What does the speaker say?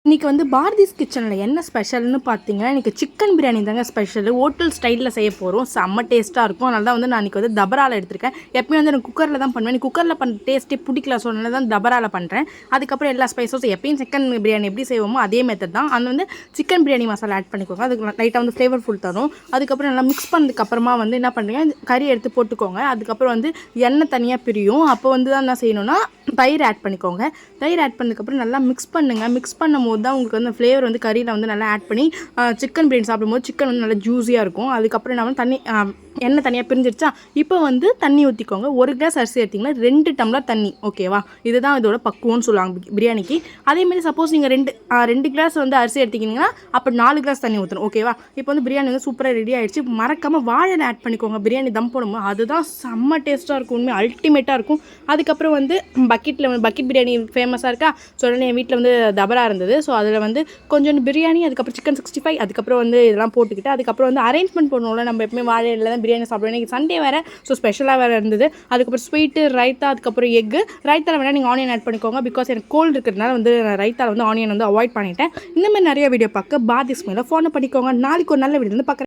இன்றைக்கி வந்து பாரதிஸ் கிச்சனில் என்ன ஸ்பெஷல்னு பார்த்தீங்கன்னா, இன்றைக்கி சிக்கன் பிரியாணி தாங்க ஸ்பெஷலு. ஹோட்டல் ஸ்டைலில் செய்ய போகிறோம். செம்ம டேஸ்ட்டாக இருக்கும். அதனால தான் வந்து நான் இன்றைக்கி வந்து தபராவில் எடுத்திருக்கேன். எப்பயுமே வந்து எனக்கு குக்கரில் தான் பண்ணுவேன். குக்கரில் பண்ணுற டேஸ்ட்டே பிடிக்கல. ஸோ அதனால தான் தபராவில் பண்ணுறேன். அதுக்கப்புறம் எல்லா ஸ்பைஸஸும் எப்பயும் சிக்கன் பிரியாணி எப்படி செய்வோமோ அதே மெத்தட் தான். அது வந்து சிக்கன் பிரியாணி மசாலா ஆட் பண்ணிக்கோங்க. அதுக்கு லைட்டாக வந்து ஃப்ளேவர்ஃபுல் தரும். அதுக்கப்புறம் நல்லா மிக்ஸ் பண்ணதுக்கப்புறமா வந்து என்ன பண்ணுறீங்க, கறி எடுத்து போட்டுக்கோங்க. அதுக்கப்புறம் வந்து எண்ணெய் தனியாக பிரியும். அப்போ வந்து தான் என்ன செய்யணும்னா, தயிர் ஆட் பண்ணிக்கோங்க. தயிர் ஆட் பண்ணதுக்கப்புறம் நல்லா மிக்ஸ் பண்ணுங்கள். மிக்ஸ் பண்ணும்போது தான் உங்களுக்கு வந்து ஃப்ளேவர் வந்து கறியில் வந்து நல்லா ஆட் பண்ணி சிக்கன் பிரியாணி சாப்பிடும்போது சிக்கன் வந்து நல்லா ஜூஸியாக இருக்கும். அதுக்கப்புறம் என்ன வந்து தண்ணி எண்ணெய் தனியாக பிரிஞ்சிருச்சா, இப்போ வந்து தண்ணி ஊற்றிக்கோங்க. 1 கிளாஸ் அரிசி எடுத்திங்கன்னா 2 டம்ளர் தண்ணி. ஓகேவா? இதுதான் இதோட பக்குவம்னு சொல்லுவாங்க பிரியாணிக்கு. அதேமாதிரி சப்போஸ் நீங்கள் 2 கிளாஸ் வந்து அரிசி எடுத்துக்கிட்டிங்கன்னா அப்போ 4 கிளாஸ் தண்ணி ஊற்றணும். ஓகேவா? இப்போ வந்து பிரியாணி வந்து சூப்பராக ரெடி ஆகிடுச்சு. மறக்காமல் வாழை ஆட் பண்ணிக்கோங்க. பிரியாணி தம் போடும்போது அதுதான் செம்ம டேஸ்ட்டாக இருக்கும். உண்மையாக அல்டிமேட்டாக இருக்கும். அதுக்கப்புறம் வந்து பக்கெட் பிரியாணி ஃபேமஸாக இருக்கா. ஸோ உடனே என் வீட்டில் வந்து தபரா இருந்தது. ஸோ அதில் வந்து கொஞ்சம் பிரியாணி, அதுக்கப்புறம் சிக்கன் 65, அதுக்கப்புறம் வந்து இதெல்லாம் போட்டுக்கிட்டு, அதுக்கப்புறம் வந்து அரேஞ்ச்மெண்ட் பண்ணுவோம்ல, நம்ம எப்பவுமே வாழை இலையில தான் பிரியாணி சாப்பிடுவோம். இன்றைக்கி சண்டே வேறு, ஸோ ஸ்பெஷலாக வேறு இருந்தது. அதுக்கப்புறம் ஸ்வீட்டு, ரைத்தா, அதுக்கப்புறம் எக்கு. ரைத்தாவில் வேணால் நீங்கள் ஆனியன் ஆட் பண்ணிக்கோங்க. பிகாஸ் எனக்கு கோல்டு இருக்கிறதுனால வந்து ரைத்தாவில் வந்து ஆனியன் வந்து அவாய்ட் பண்ணிட்டேன். இந்தமாதிரி நிறைய வீடியோ பார்க்க பாரதிஸ் மேலே ஃபோனை பண்ணிக்கோங்க. நாளைக்கு ஒரு நல்ல வீடியோ வந்து பார்க்குறேன்.